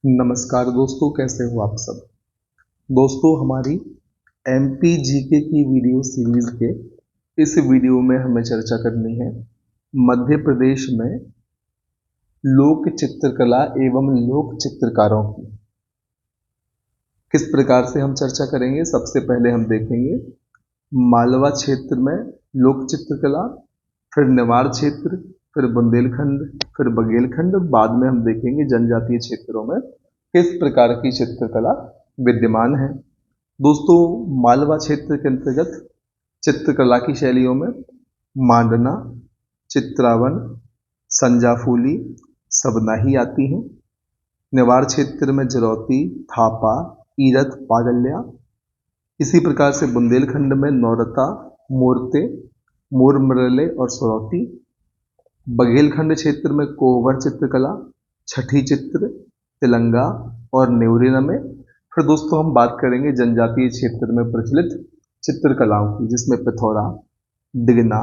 नमस्कार दोस्तों, कैसे हो आप सब। दोस्तों, हमारी एमपी जीके की वीडियो सीरीज के इस वीडियो में हमें चर्चा करनी है मध्य प्रदेश में लोक चित्रकला एवं लोक चित्रकारों की। किस प्रकार से हम चर्चा करेंगे, सबसे पहले हम देखेंगे मालवा क्षेत्र में लोक चित्रकला, फिर नेवाड़ क्षेत्र, फिर बुंदेलखंड, फिर बघेलखंड। बाद में हम देखेंगे जनजातीय क्षेत्रों में किस प्रकार की चित्रकला विद्यमान है। दोस्तों, मालवा क्षेत्र के अंतर्गत चित्रकला की शैलियों में मांडना, चित्रावन, संजाफूली, सबनाही आती हैं। नेवाड़ क्षेत्र में जरौती, थापा, ईरत, पागल्या। इसी प्रकार से बुंदेलखंड में नौरता, मूर्ते, मोर मुरले और सरौती। बघेलखंड क्षेत्र में कोहबर चित्रकला, छठी चित्र, तिलंगा और नेवरेना में। फिर दोस्तों हम बात करेंगे जनजातीय क्षेत्र में प्रचलित चित्रकलाओं की, जिसमें पिथौरा, दिगना,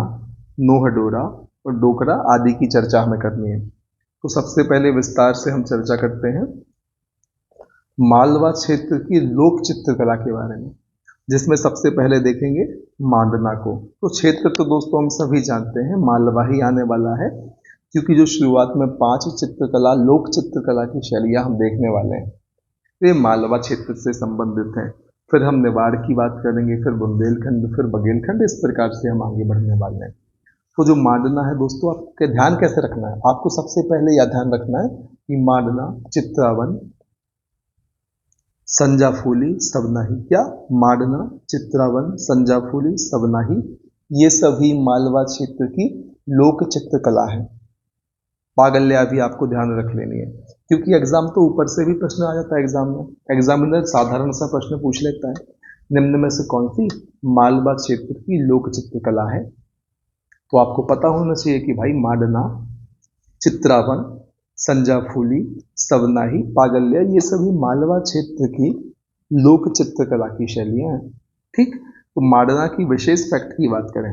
नोहडोरा और डोकरा आदि की चर्चा हमें करनी है। तो सबसे पहले विस्तार से हम चर्चा करते हैं मालवा क्षेत्र की लोक चित्रकला के बारे में, जिसमें सबसे पहले देखेंगे मांडना को। तो क्षेत्र तो दोस्तों हम सभी जानते हैं मालवा ही आने वाला है, क्योंकि जो शुरुआत में 5 चित्रकला लोक चित्रकला की शैलियां हम देखने वाले हैं वे मालवा क्षेत्र से संबंधित हैं। फिर हम नेवाड़ की बात करेंगे, फिर बुंदेलखंड, फिर बघेलखंड। इस प्रकार से हम आगे बढ़ने वाले हैं। तो जो मांडना है दोस्तों, आपके ध्यान कैसे रखना है, आपको सबसे पहले यह ध्यान रखना है कि मांडना, चित्रावन, संजाफूली, सबनाही। क्या? मांडना, चित्रावन, संजाफूली, सबनाही, ये सभी मालवा क्षेत्र की लोक चित्रकला है। पागल्या भी आपको ध्यान रख लेनी है, क्योंकि एग्जाम तो ऊपर से भी प्रश्न आ जाता है। एग्जाम में एग्जामिनर साधारण सा प्रश्न पूछ लेता है, निम्न में से कौन सी मालवा क्षेत्र की लोक चित्रकला है। तो आपको पता होना चाहिए कि भाई मांडना, चित्रावन, संजाफूली, सबनाही, पागल्या, ये सभी मालवा क्षेत्र की लोक चित्रकला की शैलियां हैं। ठीक। तो मांडना की विशेष फैक्ट की बात करें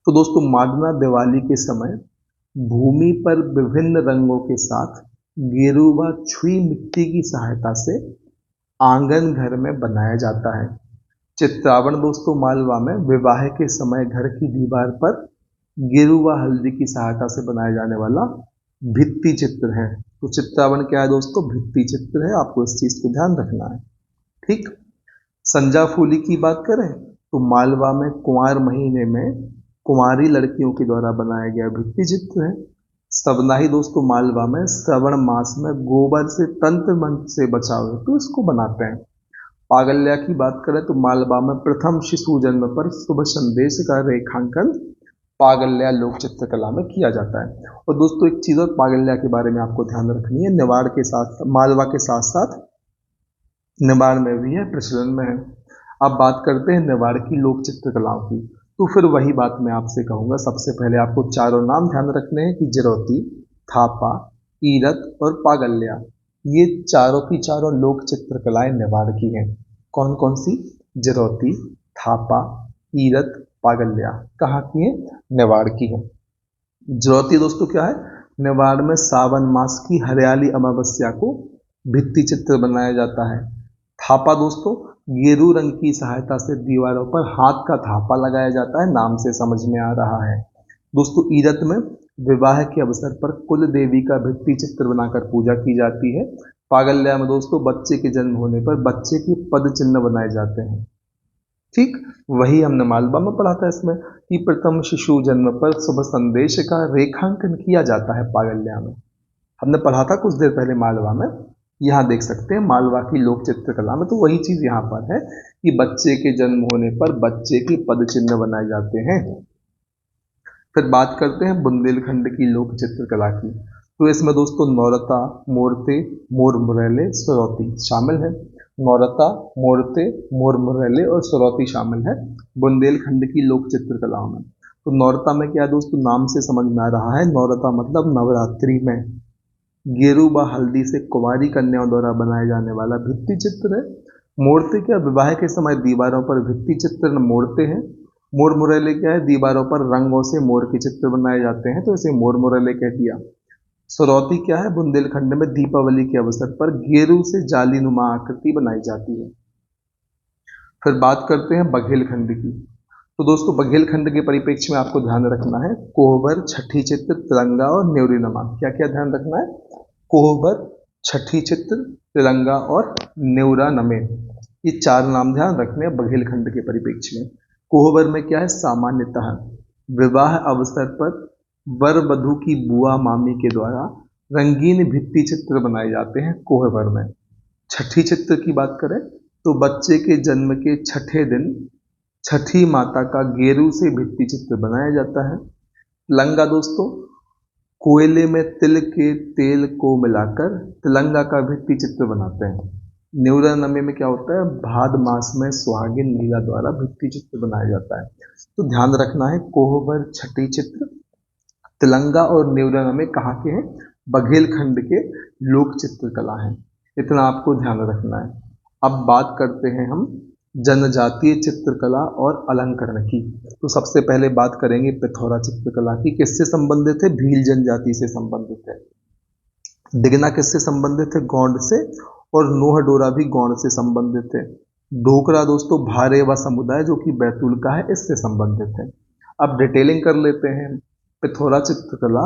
तो दोस्तों, मांडना दिवाली के समय भूमि पर विभिन्न रंगों के साथ गेरुवा छुई मिट्टी की सहायता से आंगन घर में बनाया जाता है। चित्रावन दोस्तों मालवा में विवाह के समय घर की दीवार पर गेरुवा हल्दी की सहायता से बनाया जाने वाला भित्ति चित्र है। तो चित्रावन क्या है दोस्तों? भित्ति चित्र है। आपको इस चीज को ध्यान रखना है। ठीक। संजाफूली की बात करें तो मालवा में कुंवार महीने में कुंवारी लड़कियों के द्वारा बनाया गया भित्ति चित्र है। सबनाही दोस्तों मालवा में श्रवण मास में गोबर से तंत्र मंत्र से बचाव तो इसको बनाते हैं। पागल्या की बात करें तो मालवा में प्रथम शिशु जन्म पर शुभ संदेश का रेखांकन पागल्या लोक चित्रकला में किया जाता है। और दोस्तों एक चीज और पागल्या के बारे में आपको ध्यान रखनी है, नेवाड़ के साथ मालवा के साथ साथ नेवाड़ में भी है, प्रचलन में है। अब बात करते हैं नेवाड़ की लोक चित्रकलाओं की। तो फिर वही बात मैं आपसे कहूंगा, सबसे पहले आपको चारों नाम ध्यान रखने हैं कि जरौती, थापा, ईरत और पागल्या, ये चारों की चारों लोक चित्रकलाएं नेवाड़ की हैं। कौन कौन सी? जरौती, थापा, ईरत, पागल्या। कहाँ की है? नेवाड़ की है। जरौती दोस्तों क्या है? नेवाड़ में सावन मास की हरियाली अमावस्या को भित्ति चित्र बनाया जाता है। थापा दोस्तों गेरू रंग की सहायता से दीवारों पर हाथ का थापा लगाया जाता है, नाम से समझ में आ रहा है। दोस्तों ईरत में विवाह के अवसर पर कुल देवी का भित्ति चित्र बनाकर पूजा की जाती है। पागल्या में दोस्तों बच्चे के जन्म होने पर बच्चे के पद चिन्ह बनाए जाते हैं। ठीक। वही हमने मालवा में पढ़ा था इसमें कि प्रथम शिशु जन्म पर शुभ संदेश का रेखांकन किया जाता है। पागल्या में हमने पढ़ा था कुछ देर पहले मालवा में। यहाँ देख सकते हैं मालवा की लोक चित्रकला में तो वही चीज यहाँ पर है कि बच्चे के जन्म होने पर बच्चे के पद चिन्ह बनाए जाते हैं। फिर बात करते हैं बुंदेलखंड की लोक चित्रकला की। तो इसमें दोस्तों नौरता, मूर्ते, मोर मुरैले, सरौती शामिल है। नौरता, मूर्ते, मोर मुरैले और सरौती शामिल है बुंदेलखंड की लोक चित्रकलाओं में। तो नौरता में क्या दोस्तों, नाम से समझ में आ रहा है, नौरता मतलब नवरात्रि में गेरुवा हल्दी से कुंवारी कन्याओं द्वारा बनाए जाने वाला भित्ति चित्र है। मूर्ति क्या? विवाह के समय दीवारों पर भित्ति चित्र मोड़ते हैं। मोर मुरैले क्या है? दीवारों पर रंगों से मोर के चित्र बनाए जाते हैं, तो इसे मोर मुरैले कह दिया। सरौती क्या है? बुंदेलखंड में दीपावली के अवसर पर गेरू से जाली नुमा आकृति बनाई जाती है। फिर बात करते हैं बघेलखंड की। तो दोस्तों बघेलखंड के परिप्रेक्ष्य में आपको ध्यान रखना है कोहबर, छठी चित्र, तिरंगा और न्योरी नमा। क्या क्या ध्यान रखना है? कोहबर, छठी चित्र, तिरंगा और न्योरा नमे, ये 4 नाम ध्यान रखने हैं बघेलखंड के परिप्रेक्ष्य में। कोहबर में क्या है? सामान्यतः विवाह अवसर पर वर वधू की बुआ मामी के द्वारा रंगीन भित्ति चित्र बनाए जाते हैं कोहबर में। छठी चित्र की बात करें तो बच्चे के जन्म के छठे दिन छठी माता का गेरू से भित्ति चित्र बनाया जाता है। तिलंगा दोस्तों कोयले में तिल के तेल को मिलाकर तिलंगा का भित्ति चित्र बनाते हैं। न्योरा नमे में क्या होता है? भाद मास में सुहागिन महिला द्वारा भित्ति चित्र बनाया जाता है। तो ध्यान रखना है कोहबर, छठी चित्र, तिलंगा और न्योरा नमे कहाँ के हैं? बघेलखंड के लोक चित्रकला हैं। इतना आपको ध्यान रखना है। अब बात करते हैं हम जनजातीय चित्रकला और अलंकरण की। तो सबसे पहले बात करेंगे पिथौरा चित्रकला की। किससे संबंधित है? भील जनजाति से संबंधित है। दिगना किससे संबंधित है? गौंड से। और नोह डोरा भी गौंड से संबंधित है। ढोकरा दोस्तों भारेवा समुदाय जो कि बैतूल का है, इससे संबंधित है। अब डिटेलिंग कर लेते हैं। पिथौरा चित्रकला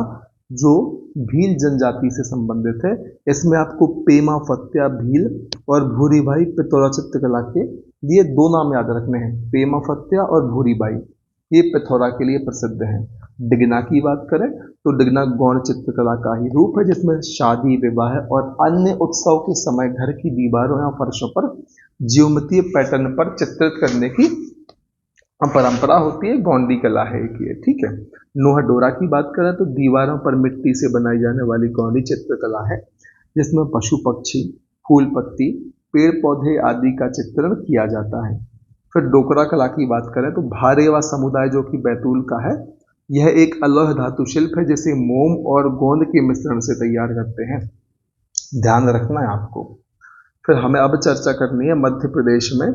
जो भील जनजाति से संबंधित है, इसमें आपको पेमा फत्या भील और भूरीबाई पिथौरा चित्रकला के लिए 2 नाम याद रखने हैं, पेमा फत्या और भूरीबाई, ये पिथौरा के लिए प्रसिद्ध हैं। डिगना की बात करें तो डिगना गौड़ चित्रकला का ही रूप है जिसमें शादी, विवाह और अन्य उत्सव के समय घर की दीवारों या फर्शों पर ज्योमेट्रीय पैटर्न पर चित्रित करने की परंपरा होती है। गौंडी कला है एक ये, ठीक है। नोह डोरा की बात करें तो दीवारों पर मिट्टी से बनाई जाने वाली गौंडी चित्रकला है जिसमें पशु पक्षी, फूल पत्ती, पेड़ पौधे आदि का चित्रण किया जाता है। फिर डोकरा कला की बात करें तो भारेवा समुदाय जो कि बैतूल का है, यह एक अलौह धातु शिल्प है जिसे मोम और गोंद के मिश्रण से तैयार करते हैं। ध्यान रखना है आपको। फिर हमें अब चर्चा करनी है मध्य प्रदेश में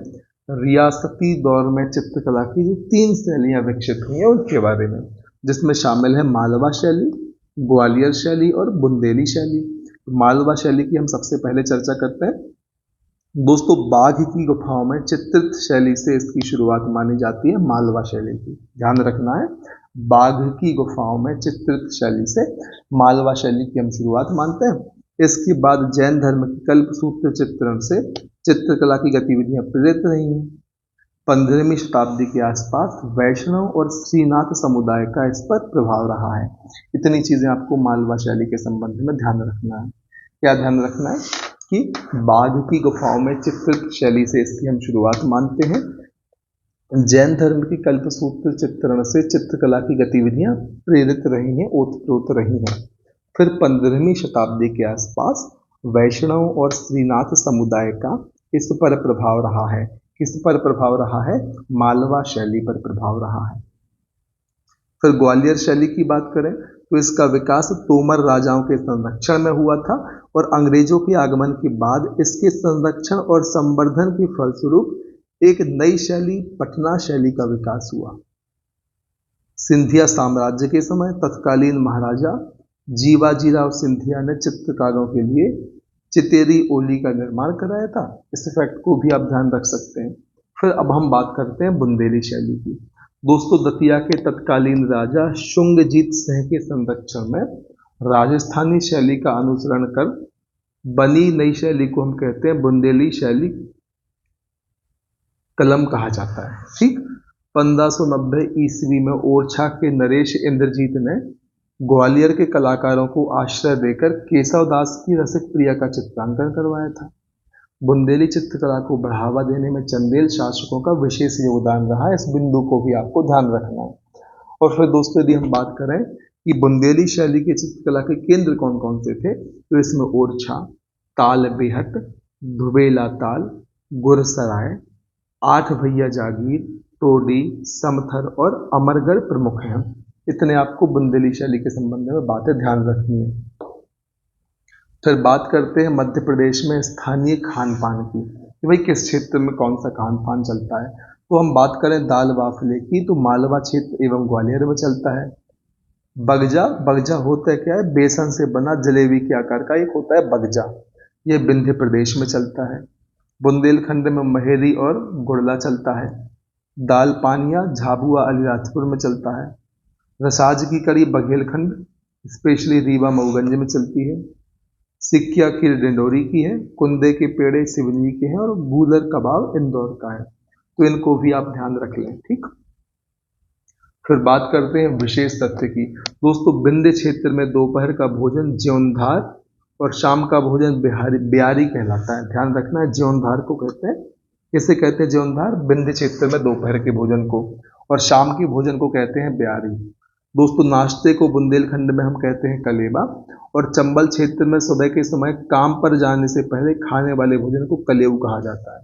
रियासती दौर में चित्रकला की जो 3 शैलियां विकसित हुई हैं उनके बारे में, जिसमें शामिल है मालवा शैली, ग्वालियर शैली और बुंदेली शैली। मालवा शैली की हम सबसे पहले चर्चा करते हैं। दोस्तों बाघ की गुफाओं में चित्रित शैली से इसकी शुरुआत मानी जाती है मालवा शैली की। ध्यान रखना है, बाघ की गुफाओं में चित्रित शैली से मालवा शैली की हम शुरुआत मानते हैं। इसके बाद जैन धर्म की कल्पसूत्र चित्रण से चित्रकला की गतिविधियां प्रेरित रही हैं। 15वीं शताब्दी के आसपास वैष्णव और श्रीनाथ समुदाय का इस पर प्रभाव रहा है। इतनी चीजें आपको मालवा शैली के संबंध में ध्यान रखना है। क्या ध्यान रखना है कि बाघ की गुफाओं में चित्रित शैली से इसकी हम शुरुआत मानते हैं। जैन धर्म की कल्पसूत्र चित्रण से चित्रकला की गतिविधियां प्रेरित रही हैं, ओतप्रोत रही हैं। फिर 15वीं शताब्दी के आसपास वैष्णव और श्रीनाथ समुदाय का इस पर प्रभाव रहा है। किस पर प्रभाव रहा है? मालवा शैली पर प्रभाव रहा है। फिर ग्वालियर शैली की बात करें तो इसका विकास तोमर राजाओं के संरक्षण में हुआ था और अंग्रेजों के आगमन के बाद इसके संरक्षण और संवर्धन के फलस्वरूप एक नई शैली पटना शैली का विकास हुआ। सिंधिया साम्राज्य के समय तत्कालीन महाराजा जीवाजीराव सिंधिया ने चित्रकारों के लिए चितेरी ओली का निर्माण कराया था। इस फैक्ट को भी आप ध्यान रख सकते हैं। फिर अब हम बात करते हैं बुंदेली शैली की। दोस्तों दतिया के तत्कालीन राजा शुंगजीत सिंह के संरक्षण में राजस्थानी शैली का अनुसरण कर बनी नई शैली को हम कहते हैं बुंदेली शैली कलम कहा जाता है, ठीक। 1590 ईस्वी में ओरछा के नरेश इंद्रजीत ने ग्वालियर के कलाकारों को आश्रय देकर केशवदास की रसिक प्रिया का चित्रांकन करवाया था। बुंदेली चित्रकला को बढ़ावा देने में चंदेल शासकों का विशेष योगदान रहा है। इस बिंदु को भी आपको ध्यान रखना है। और फिर दोस्तों यदि हम बात करें कि बुंदेली शैली की चित्रकला के केंद्र कौन कौन से थे, तो इसमें ओरछा, ताल बेहट, धुबेला ताल, गुरसराय, 8 भैया जागीर, टोडी, समथर और अमरगढ़ प्रमुख हैं। इतने आपको बुंदेली शैली के संबंध में बातें ध्यान रखनी है। फिर बात करते हैं मध्य प्रदेश में स्थानीय खान पान की, कि भाई किस क्षेत्र में कौन सा खान पान चलता है। तो हम बात करें दाल बाफले की तो मालवा क्षेत्र एवं ग्वालियर में चलता है। बगजा, बगजा होता है क्या है, बेसन से बना जलेबी के आकार का एक होता है बगजा। यह विंध्य प्रदेश में चलता है। बुंदेलखंड में महेरी और गुड़ला चलता है। दाल पानिया झाबुआ अलीराजपुर में चलता है। रसाज की कड़ी बघेलखंड स्पेशली रीवा मऊगंज में चलती है। सिक्किया खीर डिंडोरी की है। कुंदे के पेड़े सिवनी के हैं और गूलर कबाब इंदौर का है। तो इनको भी आप ध्यान रख लें। ठीक, फिर बात करते हैं विशेष तथ्य की। दोस्तों विंध्य क्षेत्र में दोपहर का भोजन ज्योंधार और शाम का भोजन बिहारी ब्यारी कहलाता है। ध्यान रखना है, ज्योंधार को कहते हैं, किसे कहते हैं ज्योंधार, विंध्य क्षेत्र में दोपहर के भोजन को, और शाम के भोजन को कहते हैं ब्यारी। दोस्तों नाश्ते को बुंदेलखंड में हम कहते हैं कलेबा, और चंबल क्षेत्र में सुबह के समय काम पर जाने से पहले खाने वाले भोजन को कलेऊ कहा जाता है।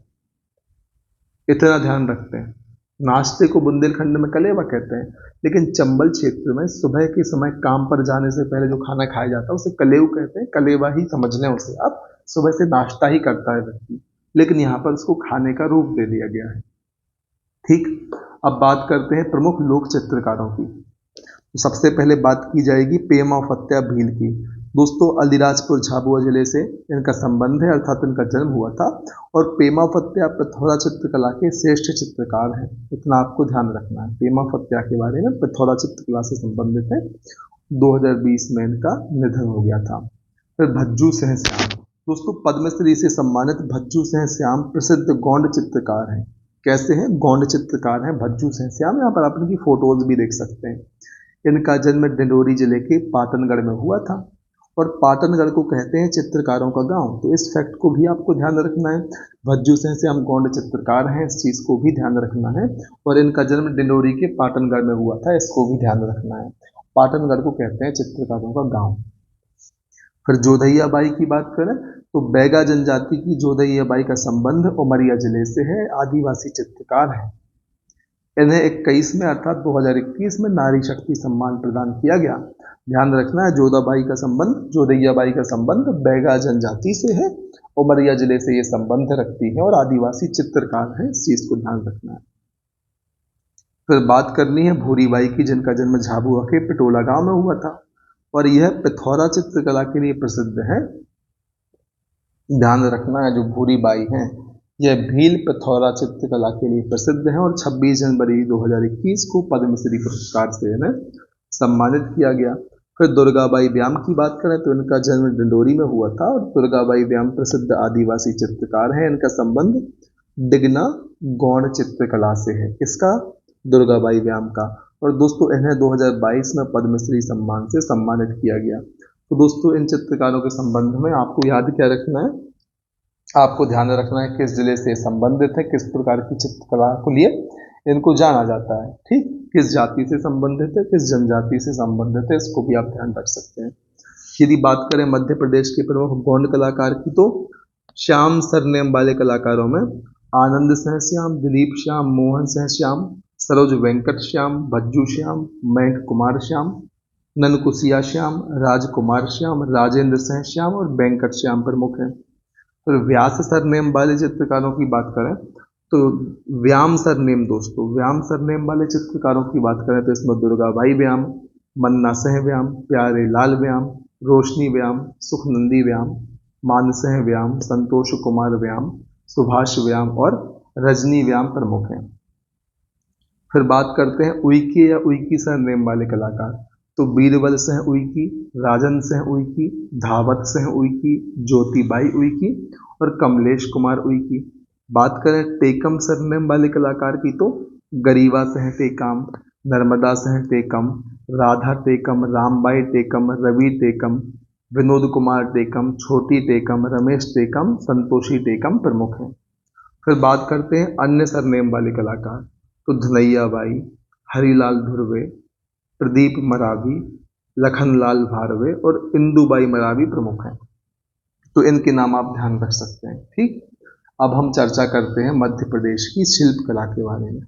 इतना ध्यान रखते हैं, नाश्ते को बुंदेलखंड में कलेवा कहते हैं, लेकिन चंबल क्षेत्र में सुबह के समय काम पर जाने से पहले जो खाना खाया जाता है उसे कलेऊ कहते हैं। कलेवा ही समझ लें उसे आप, सुबह से नाश्ता ही करता है व्यक्ति, लेकिन यहाँ पर उसको खाने का रूप दे दिया गया है। ठीक, अब बात करते हैं प्रमुख लोक चित्रकारों की। तो सबसे पहले बात की जाएगी पेमा फत्या भील की। दोस्तों अलीराजपुर झाबुआ जिले से इनका संबंध है, अर्थात इनका जन्म हुआ था, और पेमा फत्या पिथौरा चित्रकला के श्रेष्ठ चित्रकार हैं। इतना आपको ध्यान रखना है, पेमा फत्या के बारे में, पिथौरा चित्रकला से संबंधित है। 2020 में इनका निधन हो गया था। फिर भज्जू सिंह श्याम। दोस्तों पद्मश्री से सम्मानित भज्जू सिंह श्याम प्रसिद्ध गौंड चित्रकार हैं। कैसे हैं, गौंड चित्रकार हैं भज्जू सिंह श्याम। यहाँ पर आप इनकी फोटोज भी देख सकते हैं। इनका जन्म डिंडोरी जिले के पाटनगढ़ में हुआ था, और पाटनगढ़ को कहते हैं चित्रकारों का गांव। तो इस फैक्ट को भी आपको ध्यान रखना है। भज्जू सिंह श्याम गौंड चित्रकार हैं, इस चीज़ को भी ध्यान रखना है। और इनका जन्म डिंडोरी के पाटनगढ़ में हुआ था, इसको भी ध्यान रखना है। पाटनगढ़ को कहते हैं चित्रकारों का गांव। फिर जोधैया बाई की बात करें तो बैगा जनजाति की जोधैया बाई का संबंध उमरिया जिले से है, आदिवासी चित्रकार है। इन्हें 21 में अर्थात 2021 में नारी शक्ति सम्मान प्रदान किया गया। ध्यान रखना है, जोधैया बाई का संबंध बैगा जनजाति से है, उमरिया जिले से ये संबंध रखती है, और आदिवासी चित्रकार है, इस चीज को ध्यान रखना है। फिर बात करनी है भूरी बाई की, जिनका जन्म झाबुआ के पिटोला गांव में हुआ था, और यह पिथौरा चित्रकला के लिए प्रसिद्ध है। ध्यान रखना है, जो भूरी बाई हैं यह भील पिथौरा चित्रकला के लिए प्रसिद्ध है, और 26 जनवरी 2021 को पद्मश्री पुरस्कार से इन्हें सम्मानित किया गया। फिर दुर्गाबाई व्याम की बात करें तो इनका जन्म डिंडोरी में हुआ था, और दुर्गाबाई व्याम प्रसिद्ध आदिवासी चित्रकार हैं। इनका संबंध डिगना गौड़ चित्रकला से है। किसका, दुर्गाबाई व्याम का। और दोस्तों इन्हें 2022 में पद्मश्री सम्मान से सम्मानित किया गया। तो दोस्तों इन चित्रकारों के संबंध में आपको याद क्या रखना है, आपको ध्यान रखना है किस जिले से संबंधित है, किस प्रकार की चित्रकला को लिए इनको जाना जाता है। ठीक, किस जाति से संबंधित है, किस जनजाति से संबंधित है, इसको भी आप ध्यान रख सकते हैं। यदि बात करें मध्य प्रदेश के प्रमुख गौंड कलाकार की, तो श्याम सरनेम वाले कलाकारों में आनंद सिंह श्याम, दिलीप श्याम, मोहन सिंह श्याम, सरोज वेंकट श्याम, भज्जू श्याम, मयंक कुमार श्याम, ननकुसिया श्याम, राजकुमार श्याम, राजेंद्र सिंह श्याम और वेंकट श्याम प्रमुख हैं। तो व्यास सरनेम वाले चित्रकारों की बात करें तो व्याम सरनेम, दोस्तों व्याम सरनेम वाले चित्रकारों की बात करें तो इसमें दुर्गाबाई व्याम, मन्ना सिंह व्याम, प्यारे लाल व्याम, रोशनी व्याम, सुखनंदी व्याम, मानसिंह व्याम, संतोष कुमार व्याम, सुभाष व्याम और रजनी व्याम प्रमुख हैं। फिर बात करते हैं उइके या उइकी सरनेम वाले कलाकार, तो बीरबल सिंह उइकी, राजन सिंह उइकी, धावत सिंह उइकी, ज्योतिबाई उइकी और कमलेश कुमार उइकी। बात करें टेकम सरनेम वाले कलाकार की, तो गरीवा सिंह टेकम, नर्मदा सिंह टेकम, राधा टेकम, रामबाई टेकम, रवि टेकम, विनोद कुमार टेकम, छोटी टेकम, रमेश टेकम, संतोषी टेकम प्रमुख हैं। फिर बात करते हैं अन्य सरनेम वाले कलाकार, तो धनैया बाई, हरिलाल धुर्वे, प्रदीप मरावी, लखनलाल भारवे और इंदुबाई मरावी प्रमुख हैं। तो इनके नाम आप ध्यान रख सकते हैं। ठीक, अब हम चर्चा करते हैं मध्य प्रदेश की शिल्प कला के बारे में।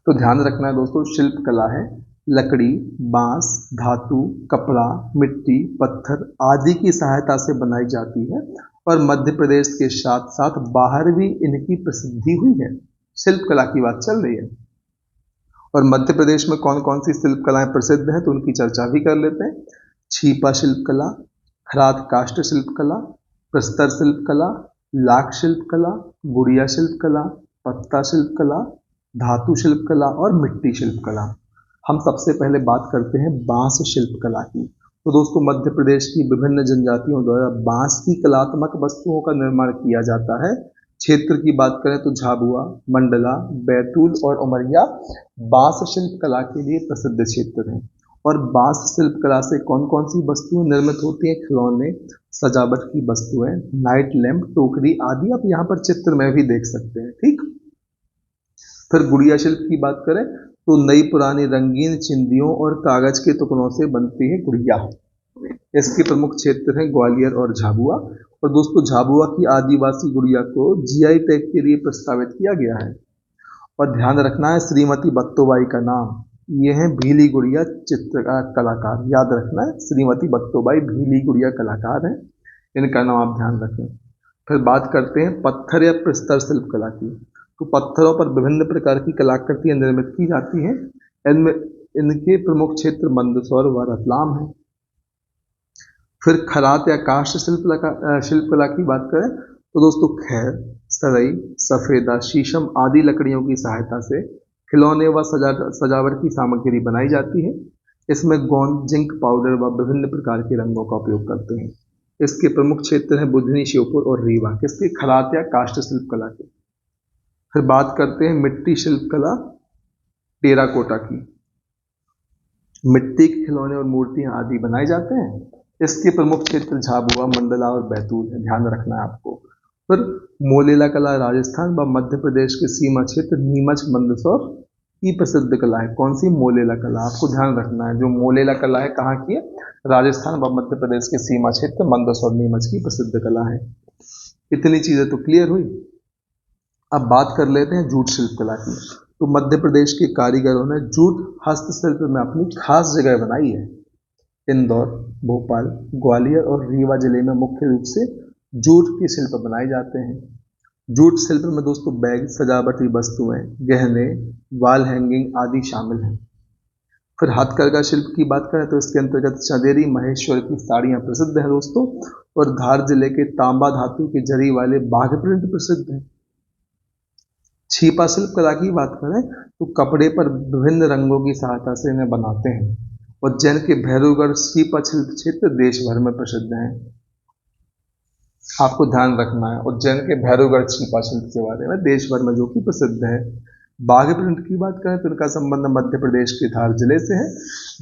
तो ध्यान रखना है दोस्तों, शिल्प कला है लकड़ी, बांस, धातु, कपड़ा, मिट्टी, पत्थर आदि की सहायता से बनाई जाती है, और मध्य प्रदेश के साथ साथ बाहर भी इनकी प्रसिद्धि हुई है। शिल्प कला की बात चल रही है। और मध्य प्रदेश में कौन कौन सी शिल्प कलाएं प्रसिद्ध हैं तो उनकी चर्चा भी कर लेते हैं। छीपा शिल्प कला, खरात काष्ठ शिल्प कला, प्रस्तर शिल्प कला, लाख शिल्प कला, गुड़िया शिल्प कला, पत्ता शिल्प कला, धातु शिल्प कला और मिट्टी शिल्प कला। हम सबसे पहले बात करते हैं बांस शिल्प कला की। तो दोस्तों मध्य प्रदेश की विभिन्न जनजातियों द्वारा बांस की कलात्मक वस्तुओं का निर्माण किया जाता है। क्षेत्र की बात करें तो झाबुआ, मंडला, बैतूल और उमरिया बांस शिल्प कला के लिए प्रसिद्ध क्षेत्र हैं। और बांस शिल्प कला से कौन कौन सी वस्तुएं निर्मित होती हैं? खिलौने, सजावट की वस्तुएं, नाइट लैंप, टोकरी आदि आप यहाँ पर चित्र में भी देख सकते हैं। ठीक, फिर गुड़िया शिल्प की बात करें तो नई पुरानी रंगीन चिंदियों और कागज के टुकड़ों से बनती है गुड़िया। इसके प्रमुख क्षेत्र हैं ग्वालियर और झाबुआ। और दोस्तों झाबुआ की आदिवासी गुड़िया को जीआई टैग के लिए प्रस्तावित किया गया है। और ध्यान रखना है श्रीमती बत्तोबाई का नाम, ये है भीली गुड़िया चित्रकार कलाकार। याद रखना है श्रीमती बत्तोबाई भीली गुड़िया कलाकार हैं, इनका नाम आप ध्यान रखें। फिर बात करते हैं पत्थर या प्रस्तर शिल्प कला की। तो पत्थरों पर विभिन्न प्रकार की कलाकृतियां निर्मित की जाती हैं। इनमें इनके प्रमुख क्षेत्र मंदसौर व रतलाम है। फिर खरात या काष्ठ शिल्प कला की बात करें तो दोस्तों खैर, सरई, सफेदा, शीशम आदि लकड़ियों की सहायता से खिलौने व सजावट की सामग्री बनाई जाती है। इसमें गोंद, जिंक पाउडर व विभिन्न प्रकार के रंगों का उपयोग करते हैं। इसके प्रमुख क्षेत्र हैं बुधनी, श्योपुर और रीवा, किसके? खरात या काष्ठ शिल्प कला के। फिर बात करते हैं मिट्टी शिल्प कला टेराकोटा की। मिट्टी के खिलौने और मूर्तियां आदि बनाए जाते हैं। इसके प्रमुख क्षेत्र झाबुआ, मंडला और बैतूल है, ध्यान रखना है आपको। फिर मोलेला कला राजस्थान व मध्य प्रदेश के सीमा क्षेत्र नीमच, मंदसौर की प्रसिद्ध कला है। कौन सी? मोलेला कला। आपको ध्यान रखना है जो मोलेला कला है कहाँ की है? राजस्थान व मध्य प्रदेश के सीमा क्षेत्र मंदसौर, नीमच की प्रसिद्ध कला है। इतनी चीजें तो क्लियर हुई। अब बात कर लेते हैं जूट शिल्प कला की। तो मध्य प्रदेश के कारीगरों ने जूट हस्तशिल्प में अपनी खास जगह बनाई है। इंदौर, भोपाल, ग्वालियर और रीवा जिले में मुख्य रूप से जूट के शिल्प बनाए जाते हैं। जूट शिल्प में दोस्तों बैग, सजावटी वस्तुएं, गहने, वॉल हैंगिंग आदि शामिल हैं। फिर हथकरघा शिल्प की बात करें तो इसके अंतर्गत चंदेरी, महेश्वर की साड़ियां प्रसिद्ध हैं दोस्तों। और धार जिले के तांबा धातु के जरी वाले बाघ प्रिंट प्रसिद्ध हैं। छिपा शिल्प कला की बात करें तो कपड़े पर विभिन्न रंगों की सहायता से इन्हें बनाते हैं। उज्जैन के भैरवगढ़ छिपा शिल्प क्षेत्र देश भर में प्रसिद्ध हैं। आपको ध्यान रखना है उज्जैन के भैरवगढ़ छिपा शिल्प के बारे में, देश भर में जो कि प्रसिद्ध है। बाघ प्रिंट की बात करें तो इनका संबंध मध्य प्रदेश के धार जिले से है।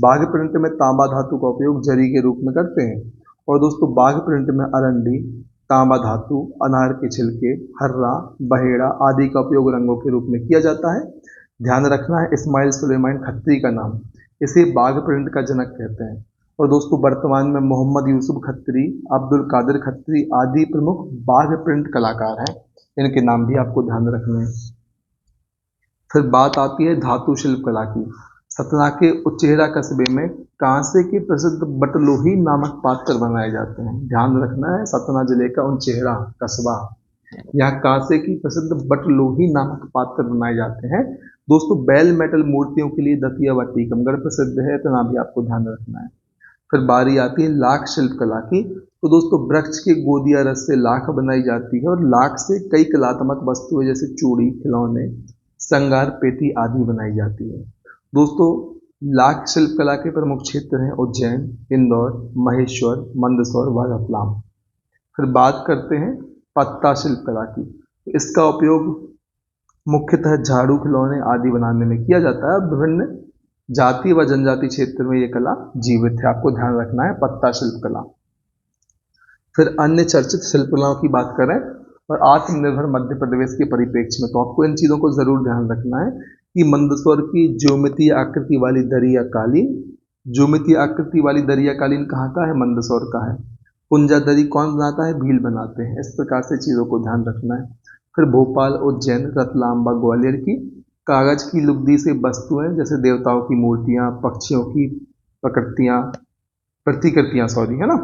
बाघ प्रिंट में तांबा धातु का उपयोग जरी के रूप में करते हैं। और दोस्तों बाघ प्रिंट में अरंडी, तांबा धातु, अनार के छिलके, हर्रा, बहेड़ा आदि का उपयोग रंगों के रूप में किया जाता है। ध्यान रखना है इस्माइल सुलेमान खत्री का नाम, इसे बाघ प्रिंट का जनक कहते हैं। और दोस्तों वर्तमान में मोहम्मद यूसुफ खत्री, अब्दुल कादिर खत्री आदि प्रमुख बाघ प्रिंट कलाकार हैं। इनके नाम भी आपको ध्यान रखने हैं। फिर बात आती है धातु शिल्प कला की। सतना के उचेहरा कस्बे में कांसे के प्रसिद्ध बटलोही नामक पात्र बनाए जाते हैं। ध्यान रखना है सतना जिले का उचेहरा कस्बा, यहाँ कांसे की प्रसिद्ध बटलोही नामक पात्र बनाए जाते हैं। दोस्तों बेल मेटल मूर्तियों के लिए दतिया व टीकमगढ़ प्रसिद्ध है, इतना भी आपको ध्यान रखना है। फिर बारी आती है लाख शिल्प कला की। तो दोस्तों वृक्ष के गोदिया रस से लाख बनाई जाती है और लाख से कई कलात्मक वस्तुएं जैसे चूड़ी, खिलौने, श्रृंगार पेटी आदि बनाई जाती है। दोस्तों लाख शिल्प कला के प्रमुख क्षेत्र हैं उज्जैन, इंदौर, महेश्वर, मंदसौर व रतलाम। फिर बात करते हैं पत्ता शिल्प कला की। इसका उपयोग मुख्यतः झाड़ू, खिलौने आदि बनाने में किया जाता है। विभिन्न जाति व जनजाति क्षेत्र में यह कला जीवित है, आपको ध्यान रखना है पत्ता शिल्प कला। फिर अन्य चर्चित शिल्प कलाओं की बात करें और आत्मनिर्भर मध्य प्रदेश के परिप्रेक्ष्य में, तो आपको इन चीज़ों को जरूर ध्यान रखना है कि मंदसौर की ज्योमितीय आकृति वाली दरिया कालीन, ज्योमितीय आकृति वाली दरिया कालीन कहाँ का है? मंदसौर का है। पुंजा दरी कौन बनाता है? भील बनाते हैं। इस प्रकार से चीज़ों को ध्यान रखना है। फिर भोपाल, उज्जैन, रतलाम व ग्वालियर की कागज की लुगदी से वस्तुएं जैसे देवताओं की मूर्तियां, पक्षियों की प्रतिकृतियां है ना,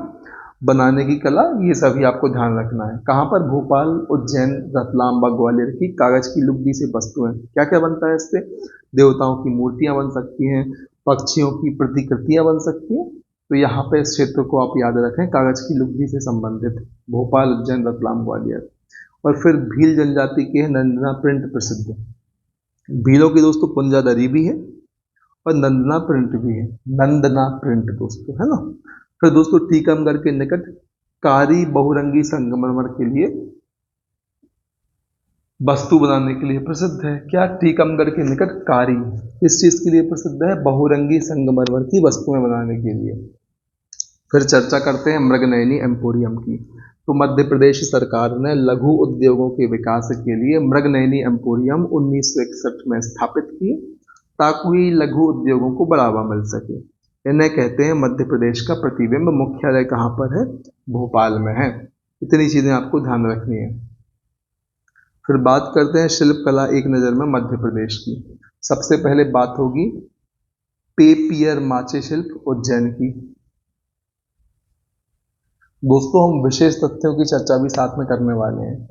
बनाने की कला, ये सभी आपको ध्यान रखना है। कहाँ पर? भोपाल, उज्जैन, रतलाम व ग्वालियर की कागज की लुगदी से वस्तुएं। क्या क्या बनता है इससे? देवताओं की मूर्तियां बन सकती हैं, पक्षियों की प्रतिकृतियां बन सकती हैं। तो यहाँ पे इस क्षेत्र को आप याद रखें, कागज की लुगदी से संबंधित भोपाल, उज्जैन, रतलाम, ग्वालियर। और फिर भील जनजाति के नंदना प्रिंट प्रसिद्ध। भीलों की दोस्तों पुंजा दरी भी है और नंदना प्रिंट भी है, नंदना प्रिंट दोस्तों, है ना। फिर दोस्तों टीकमगढ़ के निकट कारी बहुरंगी संगमरमर के लिए वस्तु बनाने के लिए प्रसिद्ध है। क्या? टीकमगढ़ के निकट कारी किस चीज के लिए प्रसिद्ध है? बहुरंगी संगमरमर की वस्तुएं बनाने के लिए। फिर चर्चा करते हैं मृगनयनी एम्पोरियम की। तो मध्य प्रदेश सरकार ने लघु उद्योगों के विकास के लिए मृगनयनी एम्पोरियम 1961 में स्थापित की, ताकि लघु उद्योगों को बढ़ावा मिल सके। इन्हें कहते हैं मध्य प्रदेश का प्रतिबिंब। मुख्यालय कहाँ पर है? भोपाल में है। इतनी चीजें आपको ध्यान रखनी है। फिर बात करते हैं शिल्प कला एक नज़र में मध्य प्रदेश की। सबसे पहले बात होगी पेपियर माचे शिल्प उज्जैन की। दोस्तों हम विशेष तथ्यों की चर्चा भी साथ में करने वाले हैं।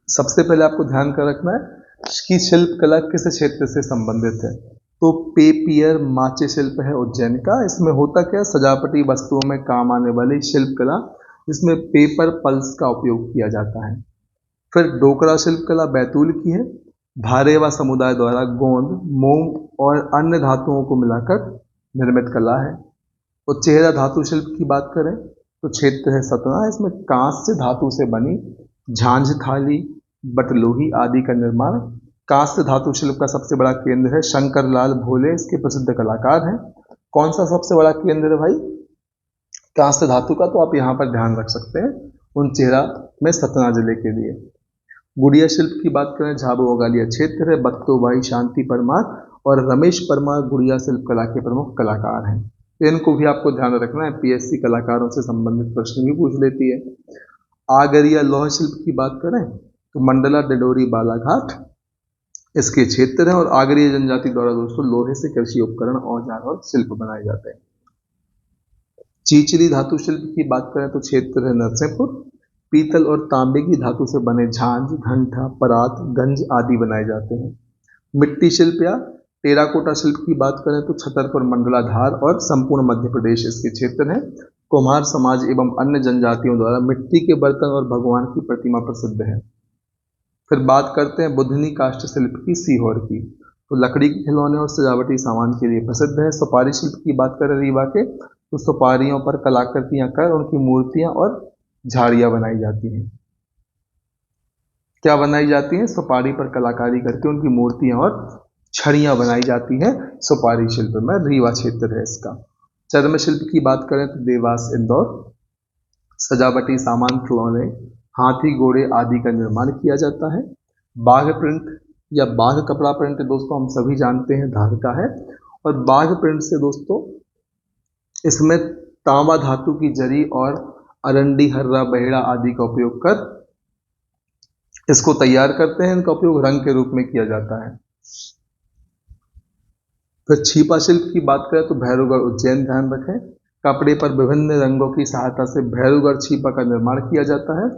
सबसे पहले आपको ध्यान कर रखना है कि शिल्प कला किस क्षेत्र से संबंधित है। तो पेपियर माचे शिल्प है उज्जैन का। इसमें होता क्या? सजावटी वस्तुओं में काम आने वाली शिल्प कला, जिसमें पेपर पल्स का उपयोग किया जाता है। फिर डोकरा शिल्प कला बैतूल की है। भारेवा समुदाय द्वारा गोंद, मोम और अन्य धातुओं को मिलाकर निर्मित कला है। तो चेहरा धातु शिल्प की बात करें तो क्षेत्र है सतना। इसमें कांस्य धातु से बनी झांझ थाली, बटलोही आदि का निर्माण। कांस्य धातु शिल्प का सबसे बड़ा केंद्र है शंकरलाल भोले, इसके प्रसिद्ध कलाकार हैं। कौन सा सबसे बड़ा केंद्र है भाई? कांस्य धातु का। तो आप यहाँ पर ध्यान रख सकते हैं उन चेहरा में सतना जिले के लिए। गुड़िया शिल्प की बात करें, झाबुआ ग्वालियर क्षेत्र है। बत्तोबाई शांति परमार और रमेश परमार गुड़िया शिल्प कला के प्रमुख कलाकार हैं। इनको भी आपको ध्यान रखना है, पीएससी कलाकारों से संबंधित प्रश्न भी पूछ लेती है। आगरिया लौह शिल्प की बात करें तो मंडला, डिडोरी, बालाघाट इसके क्षेत्र है। और आगरीय जनजाति द्वारा दोस्तों लोहे से कृषि उपकरण, औजार और शिल्प बनाए जाते हैं। चीचरी धातु शिल्प की बात करें तो क्षेत्र है नरसिंहपुर। पीतल और तांबे की धातु से बने झांझ, घंटा, परात, गंज आदि बनाए जाते हैं। मिट्टी शिल्प या टेराकोटा शिल्प की बात करें तो छतरपुर, मंडला, धार और संपूर्ण मध्य प्रदेश इसके क्षेत्र है। कुम्हार समाज एवं अन्य जनजातियों द्वारा मिट्टी के बर्तन और भगवान की प्रतिमा प्रसिद्ध है। फिर बात करते हैं बुधनी काष्ठ शिल्प की सीहोर की। तो लकड़ी के खिलौने और सजावटी सामान के लिए प्रसिद्ध है। सुपारी शिल्प की बात करें रीवा के तो सुपारियों पर कलाकृतियां कर उनकी मूर्तियां और झाड़ियां बनाई जाती हैं। क्या बनाई जाती हैं? सुपारी पर कलाकारी करके उनकी मूर्तियां और छड़ियां बनाई जाती हैं सुपारी शिल्प में। रीवा क्षेत्र है इसका। चर्म शिल्प की बात करें तो देवास, इंदौर। सजावटी सामान, खिलौने, हाथी, घोड़े आदि का निर्माण किया जाता है। बाघ प्रिंट या बाघ कपड़ा प्रिंट दोस्तों हम सभी जानते हैं धार का है। और बाघ प्रिंट से दोस्तों इसमें तांबा धातु की जरी और अरंडी, हर्रा, बहेड़ा आदि का उपयोग कर इसको तैयार करते हैं। इनका उपयोग रंग के रूप में किया जाता है। फिर छीपा शिल्प की बात करें तो भैरवगढ़, उज्जैन ध्यान रखें। कपड़े पर विभिन्न रंगों की सहायता से भैरवगढ़ छीपा का निर्माण किया जाता है।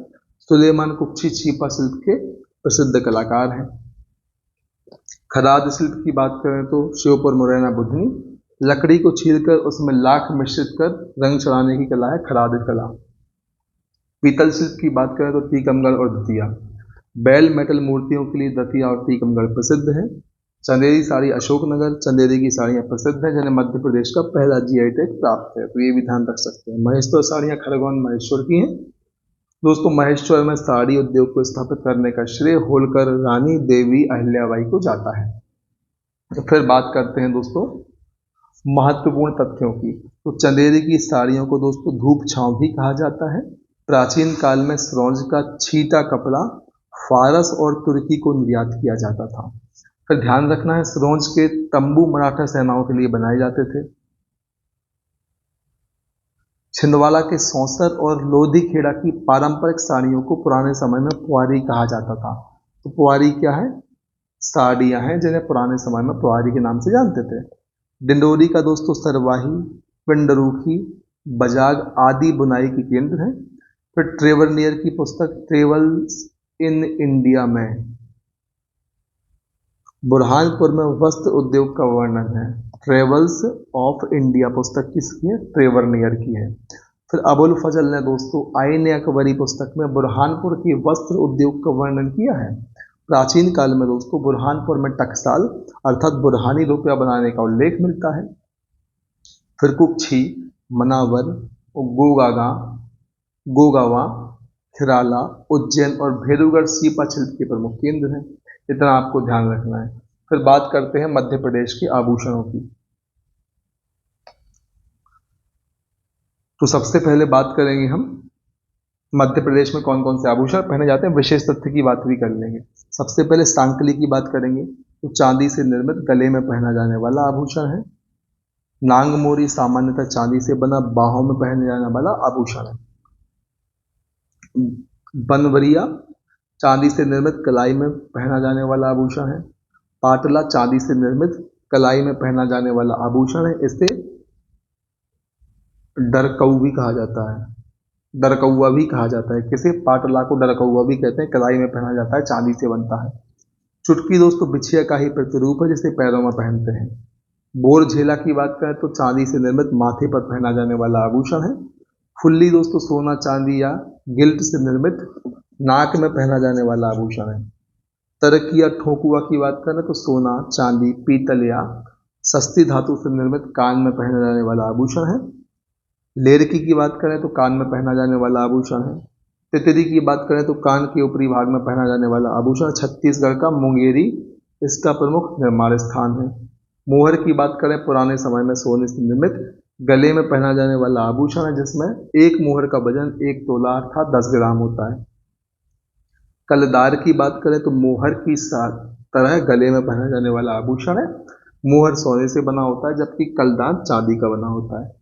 सुलेमान कुक्षी छीपा शिल्प के प्रसिद्ध कलाकार हैं। खदाद शिल्प की बात करें तो श्योपुर, मुरैना, बुधनी। लकड़ी को छीलकर उसमें लाख मिश्रित कर रंग चढ़ाने की कला है खदाद कला। पीतल शिल्प की बात करें तो टीकमगढ़ और दतिया। बैल मेटल मूर्तियों के लिए दतिया और टीकमगढ़ प्रसिद्ध है। चंदेरी साड़ी अशोकनगर, चंदेरी की साड़ियाँ प्रसिद्ध हैं जिन्हें मध्य प्रदेश का पहला जीआई टैग प्राप्त है। तो ये भी ध्यान रख सकते हैं। महेश्वर साड़ियाँ खरगोन, महेश्वर की हैं। दोस्तों महेश्वर में साड़ी उद्योग को स्थापित करने का श्रेय होलकर रानी देवी अहिल्याबाई को जाता है। तो फिर बात करते हैं दोस्तों महत्वपूर्ण तथ्यों की। तो चंदेरी की साड़ियों को दोस्तों धूप छांव भी कहा जाता है। प्राचीन काल में स्रोंज का छीटा कपड़ा फारस और तुर्की को निर्यात किया जाता था। फिर ध्यान रखना है स्रोंज के तंबू मराठा सेनाओं के लिए बनाए जाते थे। छिंदवाड़ा के सौंसर और लोधी खेड़ा की पारंपरिक साड़ियों को पुराने समय में पुआरी कहा जाता था। तो पुआरी क्या है? साड़ियां हैं जिन्हें पुराने समय में पुआरी के नाम से जानते थे। डिंडोरी का दोस्तों सरवाही, पिंडरूखी, बजाग आदि बुनाई के केंद्र हैं। फिर ट्रेवरनियर की पुस्तक ट्रेवल्स इन इंडिया में बुरहानपुर में वस्त्र उद्योग का वर्णन है। ट्रेवल्स ऑफ इंडिया पुस्तक किसकी है? ट्रेवरनियर की है। फिर अबुल फजल ने दोस्तों आईन अकबरी पुस्तक में बुरहानपुर के वस्त्र उद्योग का वर्णन किया है। प्राचीन काल में दोस्तों बुरहानपुर में टकसाल अर्थात बुरहानी रुपया बनाने का उल्लेख मिलता है। फिर कुक्षी, मनावर, गोगागा, गोगावा, खिराला, उज्जैन और भेरूगढ़ सीपा शिल्प के प्रमुख केंद्र हैं। इतना आपको ध्यान रखना है। फिर बात करते हैं मध्य प्रदेश के आभूषणों की। तो सबसे पहले बात करेंगे हम मध्य प्रदेश में कौन कौन से आभूषण पहने जाते हैं, विशेष तथ्य की बात भी कर लेंगे। सबसे पहले सांकली की बात करेंगे तो चांदी से निर्मित गले में पहना जाने वाला आभूषण है। नांगमोरी सामान्यतः चांदी से बना बाहों में पहने जाने वाला आभूषण है। बनवरिया चांदी से निर्मित कलाई में पहना जाने वाला आभूषण है। पाटला चांदी से निर्मित कलाई में पहना जाने वाला आभूषण है। इसे डरकऊ भी कहा जाता है, डरकौआ भी कहा जाता है। किसे? पाटला को डरकौआ भी कहते हैं। कलाई में पहना जाता है, चांदी से बनता है। चुटकी दोस्तों बिछिया का ही प्रतिरूप है जिसे पैरों में पहनते हैं। बोर झेला की बात करें तो चांदी से निर्मित माथे पर पहना जाने वाला आभूषण है। फुल्ली दोस्तों सोना चांदी या गिल्ट से निर्मित नाक में पहना जाने वाला आभूषण है। तरकी या ठोकुआ की बात करें तो सोना चांदी पीतल या सस्ती धातु से निर्मित कान में पहने जाने वाला आभूषण है। लेरकी की बात करें तो कान में पहना जाने वाला आभूषण है। तितली की बात करें तो कान के ऊपरी भाग में पहना जाने वाला आभूषण। छत्तीसगढ़ का मुंगेरी इसका प्रमुख निर्माण स्थान है। मोहर की बात करें पुराने समय में सोने से निर्मित गले में पहना जाने वाला आभूषण है जिसमें एक मोहर का वजन 1 तोला अर्थात 10 ग्राम होता है। कलदार की बात करें तो मोहर की तरह गले में पहना जाने वाला आभूषण है। मोहर सोने से बना होता है जबकि कलदार चांदी का बना होता है।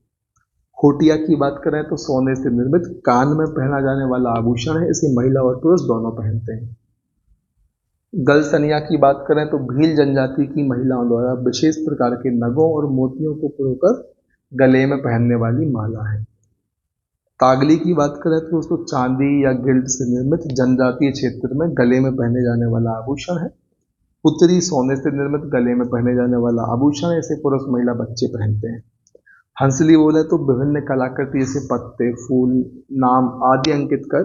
खोटिया की बात करें तो सोने से निर्मित कान में पहना जाने वाला आभूषण है। इसे महिला और पुरुष दोनों पहनते हैं। गलसनिया की बात करें तो भील जनजाति की महिलाओं द्वारा विशेष प्रकार के नगों और मोतियों को पिरोकर गले में पहनने वाली माला है। तागली की बात करें तो उसको चांदी या गिल्ड से निर्मित जनजातीय क्षेत्र में गले में पहने जाने वाला आभूषण है। पुतरी सोने से निर्मित गले में पहने जाने वाला आभूषण है। इसे पुरुष महिला बच्चे पहनते हैं। हंसली बोले तो विभिन्न कलाकृति जैसे पत्ते, फूल, नाम आदि अंकित कर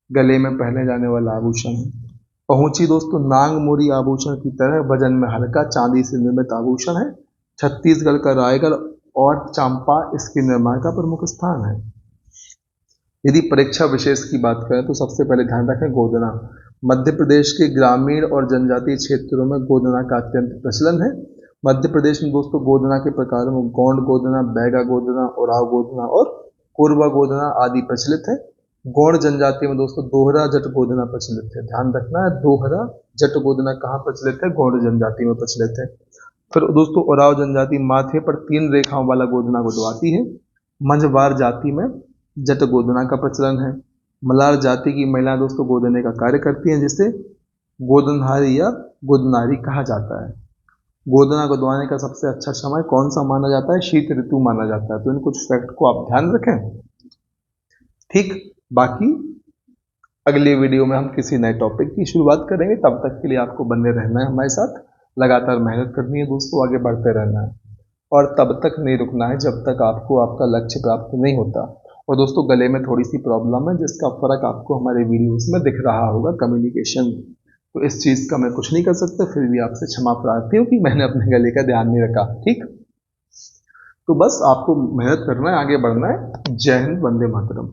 गले में पहने जाने वाला आभूषण है। पहुंची दोस्तों नांग मोरी आभूषण की तरह वजन में हल्का चांदी से निर्मित आभूषण है। छत्तीसगढ़ का रायगढ़ और चांपा इसके निर्माण का प्रमुख स्थान है। यदि परीक्षा विशेष की बात करें तो सबसे पहले ध्यान रखें गोदना। मध्य प्रदेश के ग्रामीण और जनजातीय क्षेत्रों में गोदना का अत्यंत प्रचलन है। मध्य प्रदेश में दोस्तों गोदना के प्रकारों में गोंड गोदना, बैगा गोदना, उराव गोदना और कोरबा गोदना आदि प्रचलित है। गोंड जनजाति में दोस्तों दोहरा जट गोदना प्रचलित है। ध्यान रखना है, दोहरा जट गोदना कहाँ प्रचलित है? गोंड जनजाति में प्रचलित है। फिर दोस्तों उराव जनजाति माथे पर 3 रेखाओं वाला गोदना गुदवाती है। मंझवार जाति में जट गोदना का प्रचलन है। मलार जाति की महिलाएं दोस्तों गोदने का कार्य करती हैं जिसे गोदनहारी या गोदनारी कहा जाता है। गोदना गुदवाने का सबसे अच्छा समय कौन सा माना जाता है? शीत ऋतु माना जाता है। तो इन कुछ फैक्ट को आप ध्यान रखें। ठीक, बाकी अगले वीडियो में हम किसी नए टॉपिक की शुरुआत करेंगे। तब तक के लिए आपको बने रहना है हमारे साथ, लगातार मेहनत करनी है दोस्तों, आगे बढ़ते रहना है और तब तक नहीं रुकना है जब तक आपको आपका लक्ष्य प्राप्त नहीं होता। और दोस्तों गले में थोड़ी सी प्रॉब्लम है जिसका फर्क आपको हमारे वीडियोस में दिख रहा होगा, कम्युनिकेशन। तो इस चीज़ का मैं कुछ नहीं कर सकता, फिर भी आपसे क्षमा प्रार्थी हूँ कि मैंने अपने गले का ध्यान नहीं रखा। ठीक, तो बस आपको मेहनत करना है, आगे बढ़ना है। जय हिंद, वंदे मातरम।